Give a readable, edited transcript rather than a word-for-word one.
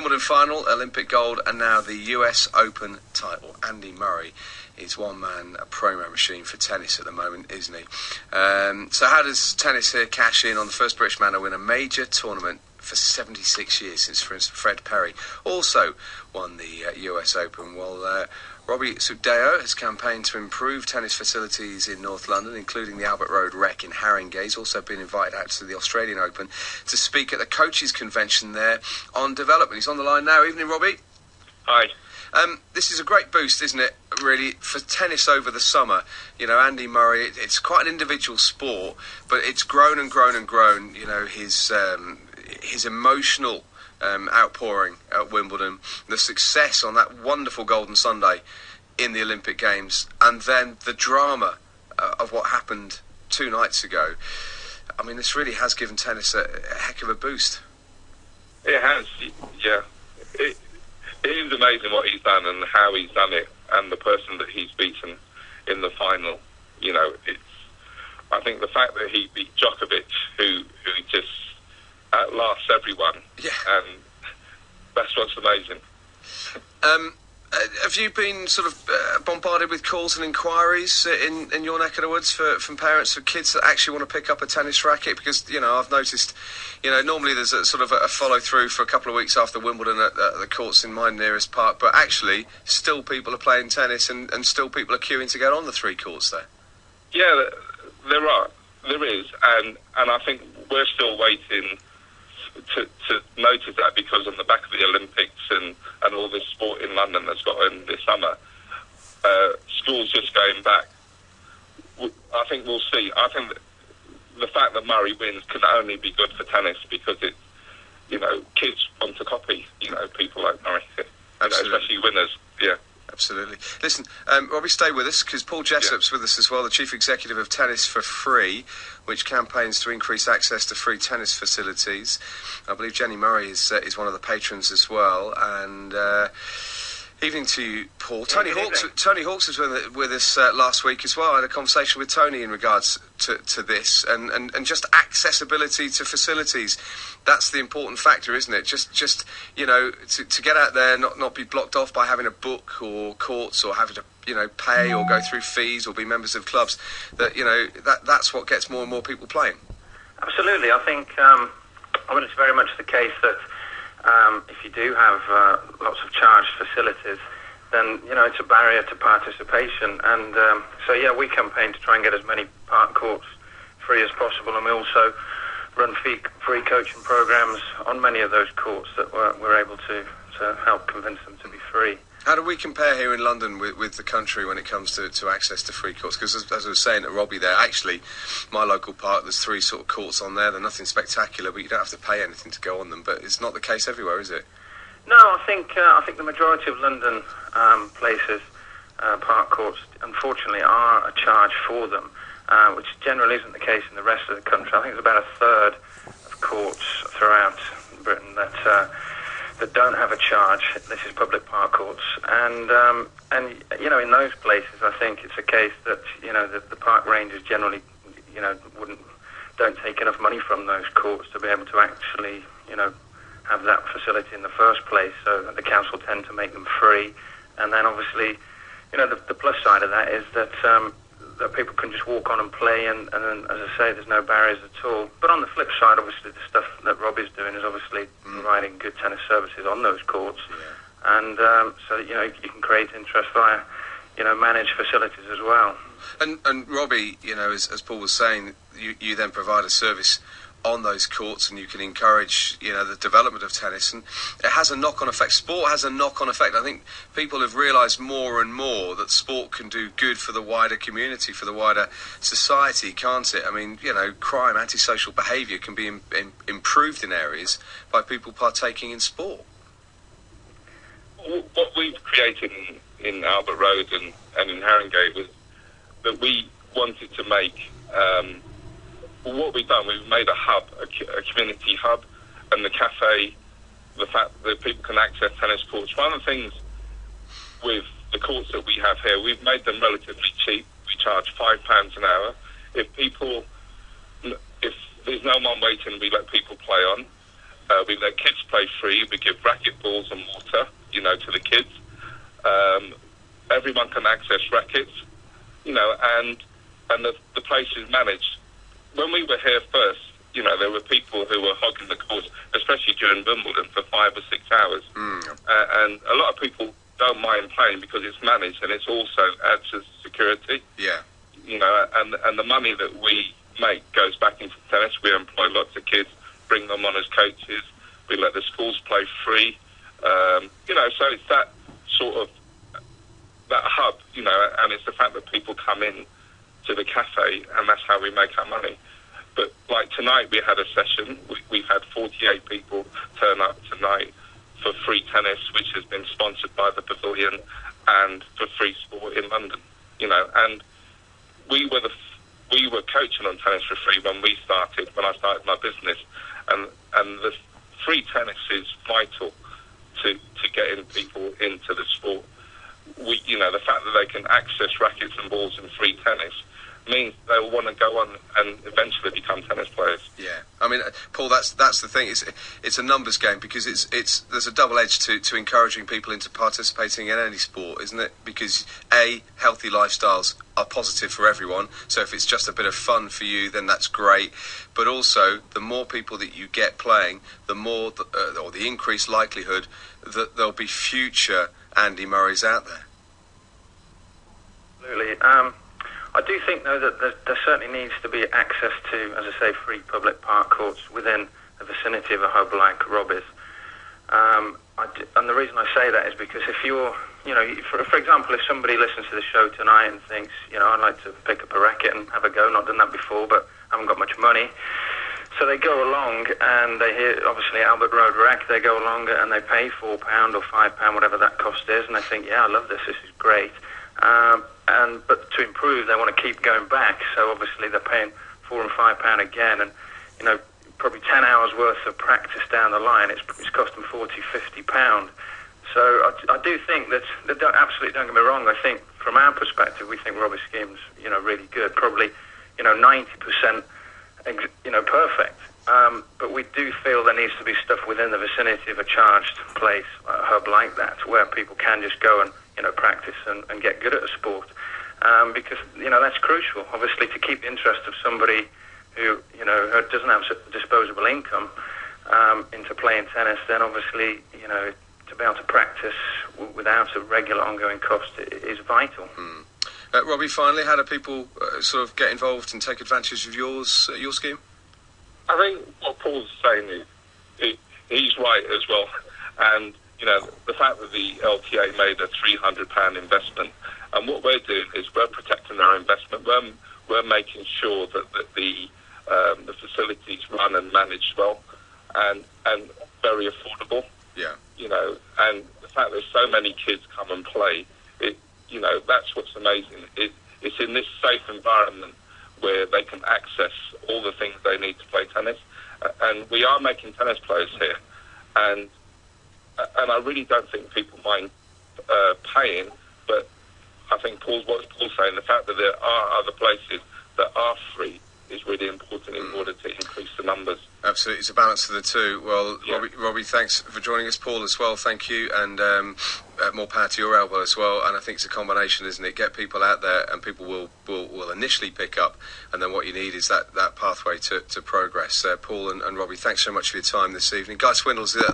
Wimbledon final, Olympic gold, and now the US Open title. Andy Murray is a promo machine for tennis at the moment, isn't he? So how does tennis here cash in on the first British man to win a major tournament for 76 years since, for instance, Fred Perry also won the US Open? Well, Robby Sukhdeo has campaigned to improve tennis facilities in North London, including the Albert Road Rec in Haringey. He's also been invited out to the Australian Open to speak at the coaches' convention there on development. He's on the line now. Evening, Robby. Hi. This is a great boost, isn't it, really, for tennis over the summer? You know, Andy Murray, it's quite an individual sport, but it's grown and grown and grown. You know, his emotional outpouring at Wimbledon, the success on that wonderful Golden Sunday in the Olympic Games, and then the drama of what happened 2 nights ago. I mean, this really has given tennis a heck of a boost. It has, yeah. It is amazing what he's done and how he's done it, and the person that he's beaten in the final. You know, I think the fact that he beat Djokovic, who just outlasts everyone, and that's what's amazing. Have you been sort of bombarded with calls and inquiries in your neck of the woods from parents of kids that actually want to pick up a tennis racket? Because, you know, I've noticed, you know, normally there's a sort of a follow-through for a couple of weeks after Wimbledon at the courts in my nearest park, but actually still people are playing tennis and still people are queuing to get on the 3 courts there. Yeah, there is, and I think we're still waiting to notice that, because on the back of the Olympics and all this sport in London that's got on this summer, schools just going back. I think we'll see. I think that the fact that Murray wins can only be good for tennis, because it's, you know, kids want to copy, you know, people like Murray, especially winners. Yeah. Absolutely. Listen, Robby, stay with us, because Paul Jessop's with us as well, the Chief Executive of Tennis for Free, which campaigns to increase access to free tennis facilities. I believe Jenny Murray is one of the patrons as well. And evening to you, Paul. Tony Hawks was with us last week as well. I had a conversation with Tony in regards to this and just accessibility to facilities. That's the important factor, isn't it? Just you know, to get out there, not be blocked off by having a book or courts, or having to, you know, pay or go through fees or be members of clubs. That, you know, that's what gets more and more people playing. Absolutely. I think it's very much the case that if you do have lots of charged facilities, then, you know, it's a barrier to participation. And so, yeah, we campaign to try and get as many park courts free as possible, and we also run free coaching programs on many of those courts that we're able to help convince them to be free. How do we compare here in London with the country when it comes to access to free courts? Because as I was saying to Robby there, actually, my local park, there's 3 sort of courts on there. They're nothing spectacular, but you don't have to pay anything to go on them. But it's not the case everywhere, is it? No, I think the majority of London places, park courts, unfortunately, are a charge for them, which generally isn't the case in the rest of the country. I think there's about 1/3 of courts throughout Britain that don't have a charge. This is public park courts, and you know, in those places, I think it's a case that, you know, the park rangers generally, you know, don't take enough money from those courts to be able to actually, you know, have that facility in the first place. So the council tend to make them free, and then obviously, you know, the plus side of that is that that people can just walk on and play, and then, as I say, there's no barriers at all. But on the flip side, obviously, the stuff that Robby's doing is obviously providing good tennis services on those courts, and so that, you know, you can create interest via, you know, managed facilities as well. And Robby, you know, as Paul was saying, you then provide a service on those courts, and you can encourage, you know, the development of tennis, and it has a knock-on effect. Sport has a knock-on effect. I think people have realised more and more that sport can do good for the wider community, for the wider society, can't it? I mean, you know, crime, antisocial behaviour can be improved in areas by people partaking in sport. What we've created in Albert Road and in Haringey was that we wanted to make what we've done, we've made a hub, a community hub, and the cafe, the fact that people can access tennis courts. One of the things with the courts that we have here, we've made them relatively cheap. We charge £5 an hour. If there's no one waiting, we let people play on. We let kids play free. We give racket balls and water, to the kids. Everyone can access rackets, and the place is managed. When we were here first, there were people who were hogging the course, especially during Wimbledon, for 5 or 6 hours. And a lot of people don't mind playing because it's managed, and it's also adds to security. Yeah. And the money that we make goes back into tennis. We employ lots of kids, bring them on as coaches. We let the schools play free. So it's that sort of that hub, and it's the fact that people come in to the cafe, and that's how we make our money. But like tonight, we had a session. We've had 48 people turn up tonight for free tennis, which has been sponsored by the Pavilion, and for free sport in London. And we were coaching on tennis for free when I started my business, and the free tennis is vital to getting people into the sport. The fact that they can access rackets and balls and free tennis means they'll want to go on and eventually become tennis players. Yeah, I mean, Paul, that's the thing. It's a numbers game, because there's a double edge to encouraging people into participating in any sport, isn't it? Because healthy lifestyles are positive for everyone. So if it's just a bit of fun for you, then that's great. But also, the more people that you get playing, the more or the increased likelihood that there'll be future Andy Murrays out there. Absolutely. I do think, though, that there certainly needs to be access to, as I say, free public park courts within the vicinity of a hub like Robby's. And the reason I say that is because if you're, for example, if somebody listens to the show tonight and thinks, I'd like to pick up a racket and have a go, not done that before, but haven't got much money. So they go along and they hear, obviously, Albert Road Rec, they go along and they pay £4 or £5, whatever that cost is, and they think, yeah, I love this is great. But to improve, they want to keep going back. So obviously they're paying £4 and £5 again, and probably 10 hours worth of practice down the line. It's cost them £40, £50. So I do think that absolutely, don't get me wrong. I think from our perspective, we think Robby scheme's really good. Probably 90% perfect. But we do feel there needs to be stuff within the vicinity of a charged place, a hub like that, where people can just go and practice and get good at a sport. Because that's crucial, obviously, to keep the interest of somebody who who doesn't have disposable income into playing tennis. Then obviously to be able to practice without a regular ongoing cost is vital. Robby, finally, how do people sort of get involved and take advantage of your scheme? I think what Paul's saying is he's right as well, and the fact that the LTA made a £300 investment, and what we're doing is we're protecting our investment. We're making sure that the facilities run and managed well, and very affordable. Yeah. And the fact that so many kids come and play, that's what's amazing. It's in this safe environment where they can access all the things they need to play tennis, and we are making tennis players here, and I really don't think people mind paying, but I think what Paul's saying, the fact that there are other places that are free is really important in order to increase the numbers. Absolutely, it's a balance of the two. Well, yeah. Robby, thanks for joining us. Paul as well, thank you, and more power to your elbow as well. And I think it's a combination, isn't it? Get people out there, and people will initially pick up, and then what you need is that pathway to progress. Paul and Robby, thanks so much for your time this evening. Guy Swindle's at the